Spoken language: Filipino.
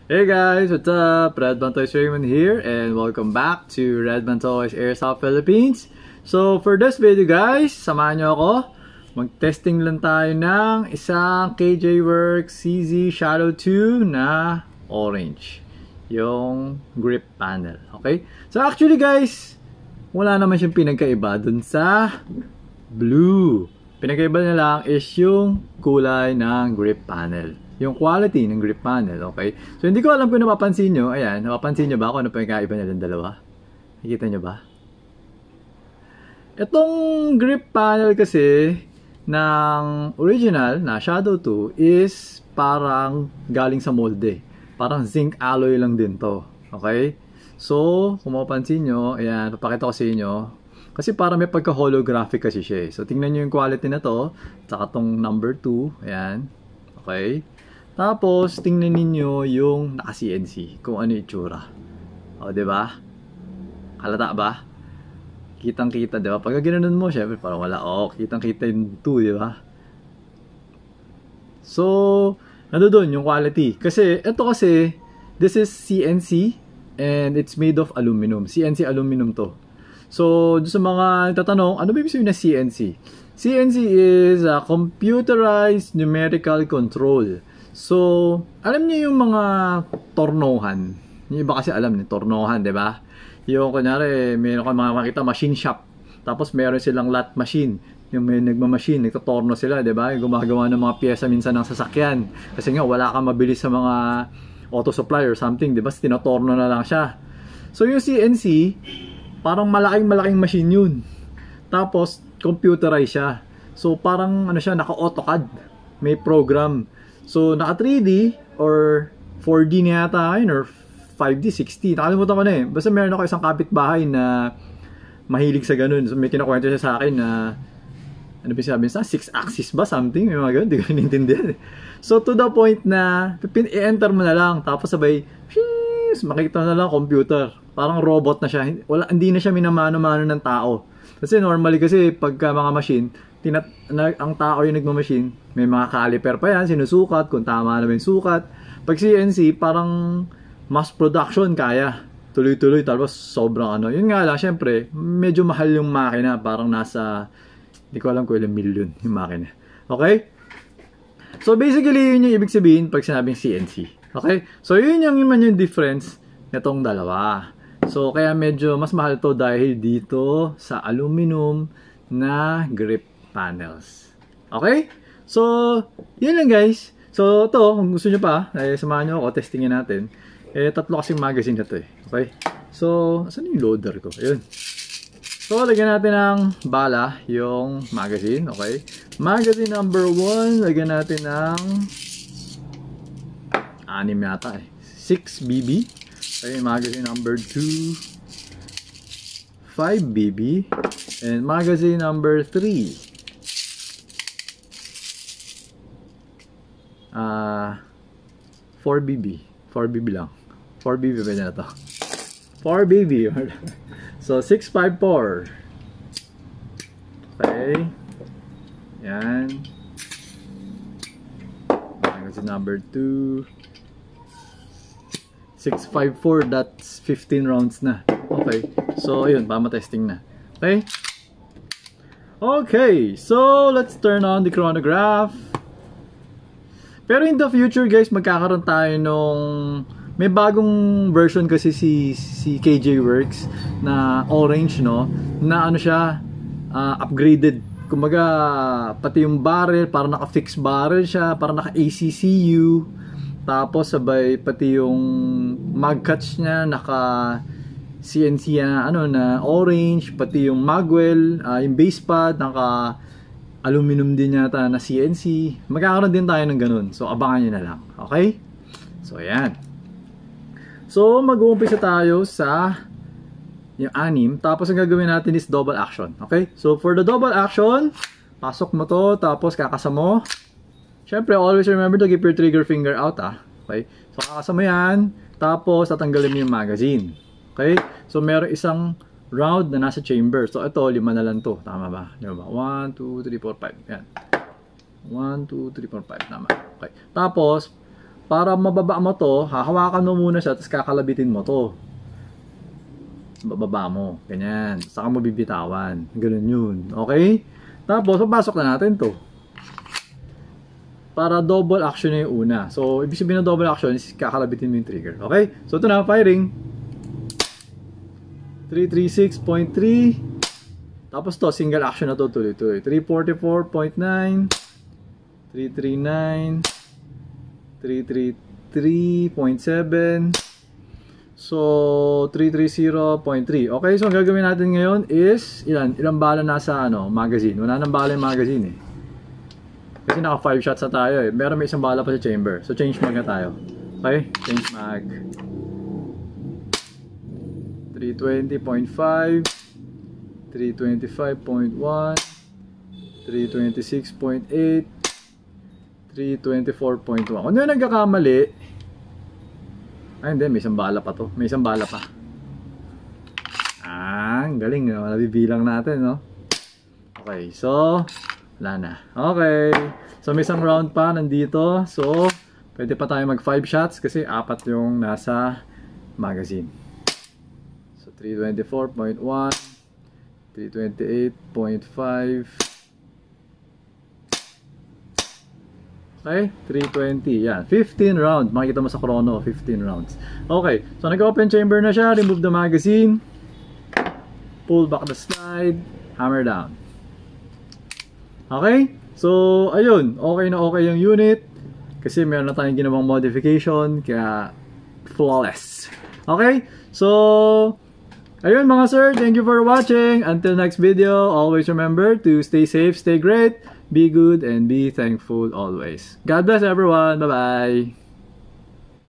Hey guys, what's up? Redman Toys Raymond here and welcome back to Redman Toys Airsoft Philippines. So for this video guys, samahan nyo ako. Mag-testing lang tayo ng isang KJ Works CZ Shadow 2 na orange. Yung grip panel, okay? So actually guys, wala naman siyang pinagkaiba dun sa blue. Pinagkaiba na lang is yung kulay ng grip panel. Yung quality ng grip panel, okay? So, hindi ko alam kung napapansin nyo. Ayan, napapansin nyo ba kung ano pa yung kaiba nilang dalawa? Nakikita nyo ba? Itong grip panel kasi ng original na Shadow 2 is parang galing sa molde. Parang zinc alloy lang din to. Okay? So, kung mapapansin nyo, ayan, papakita ko sa inyo. Kasi parang may pagka-holographic kasi siya. So, tingnan nyo yung quality na to. Tsaka tong number 2. Ayan. Okay? Tapos, tingnan ninyo yung naka-CNC, kung ano yung itsura. O, diba? Halata ba? Kitang-kita, diba? Pag ginanon mo, syempre, parang wala. O, kitang-kita yung 2, diba? So, ano dun, yung quality. Kasi, ito kasi, this is CNC, and it's made of aluminum. CNC aluminum to. So, sa mga tatanong, ano ba ibig sabihin na CNC? CNC is a computerized numerical control. So, alam niyo yung mga tornohan. Yung iba kasi alam ni tornohan, 'di ba? Yung kunyari, meron kang makita machine shop. Tapos meron silang lot machine. Yung may nagma-machine, nagtotorno sila, 'di ba? Gumagawa ng mga piyesa minsan ng sasakyan. Kasi nga wala kang mabilis sa mga auto supply or something, 'di ba? Tinotorno na lang siya. So, yung CNC, parang malaking machine 'yun. Tapos computerized siya. So, parang ano siya, naka-AutoCAD. May program. So, naka 3D or 4D na yata yun or 5D, 6D. Nakalimutan ko na eh. Basta meron ako isang kapitbahay na mahilig sa ganun. So, may kinakwento siya sa akin na ano ba sabi niya? 6 axis ba? Something? May mga ganun. Hindi ko naintindihan. So, to the point na i-enter mo na lang. Tapos sabay, makikita na lang computer. Parang robot na siya. Hindi na siya minamano-mano ng tao. Kasi normally kasi pagka mga machine, ang tao yung nagmamachine, may mga caliper pa yan, sinusukat kung tama na yung sukat. Pag CNC, parang mass production kaya. Tuloy-tuloy, tapos sobrang ano. Yun nga lang, syempre, medyo mahal yung makina. Parang nasa, hindi ko alam kung ilang million yung makina. Okay? So basically, yun yung ibig sabihin pag sinabing CNC. Okay? So yun yung difference nitong dalawa. So kaya medyo mas mahal to dahil dito sa aluminum na grip panels. Okay? So, yun lang guys. So, to kung gusto nyo pa, samahan nyo ako, testingin natin. Tatlo kasing magazine na to eh. Okay? So, saan yung loader ko? Ayun. So, lagyan natin ng bala yung magazine. Okay? Magazine number 1, lagyan natin ng 6 yata eh. 6 BB. Okay, magazine number 2, 5 BB. And magazine number 3, 4 BB. 4 BB lang. 4 BB ba na to? 4 BB. So, 654. Okay. Yan. Magazine number 2. 654. That's 15 rounds na. Okay. So, ayun. Pama-testing na. Okay. Okay. So, let's turn on the chronograph. Pero in the future guys, magkakaroon tayo nung may bagong version kasi si KJ Works na orange, no, na ano siya, upgraded. Kumbaga pati yung barrel, parang naka-fix barrel siya, parang naka-ACCU. Tapos sabay pati yung mag cuts niya naka CNC na ano na orange, pati yung magwell, yung base pad naka aluminum din yata na CNC. Magkakaroon din tayo ng ganun. So, abangan nyo na lang. Okay? So, ayan. So, mag-uumpisa tayo sa yung 6. Tapos, ang gagawin natin is double action. Okay? So, for the double action, pasok mo to, tapos kakasa mo. Siyempre, always remember to keep your trigger finger out, Okay? So, kakasa mo yan. Tapos, tatanggalin mo yung magazine. Okay? So, meron isang round na nasa chamber. So, ito, 5 na lang to. Tama ba? 1, 2, 3, 4, 5. Yan. 1, 2, 3, 4, 5. Tama. Okay. Tapos, para mababa mo to, hahawakan mo muna siya, tapos kakalabitin mo to. Bababa mo. Ganyan. Saka mo bibitawan. Ganun yun. Okay? Tapos, papasok na natin to. Para double action na yung una. So, ibig sabihin na double action is kakalabitin mo yung trigger. Okay? So, ito na, firing. 336.3. Tapos to, single action na to tuloy-tuloy. 344.9. 339. 333.7. So, 330.3. Okay, so ang gagawin natin ngayon is, ilang bala nasa magazine. Wala nang bala yung magazine eh. Kasi naka 5 shots na tayo eh. Meron may isang bala pa sa chamber. So, change mag na tayo. Okay, change mag. 320.5. 325.1. 326.8. 324.1. Kung ano yung nagkakamali, ay hindi, may isang bala pa to. May isang bala pa. Ang galing, no? Nabibilang natin, no? Okay, so wala na. Okay. So may isang round pa nandito. So pwede pa tayo mag 5 shots kasi 4 yung nasa magazine. So 324.1, 328.5. Okay, 320. Yan, 15 rounds. Makikita mo sa chrono, 15 rounds. Okay, so nag-open chamber na siya. Remove the magazine. Pull back the slide. Hammer down. Okay, so ayun. Okay na okay yung unit. Kasi meron na tayong ginawang modification. Kaya flawless. Okay, so ayun mga sir. Thank you for watching. Until next video, always remember to stay safe, stay great. Be good and be thankful always. God bless everyone. Bye-bye.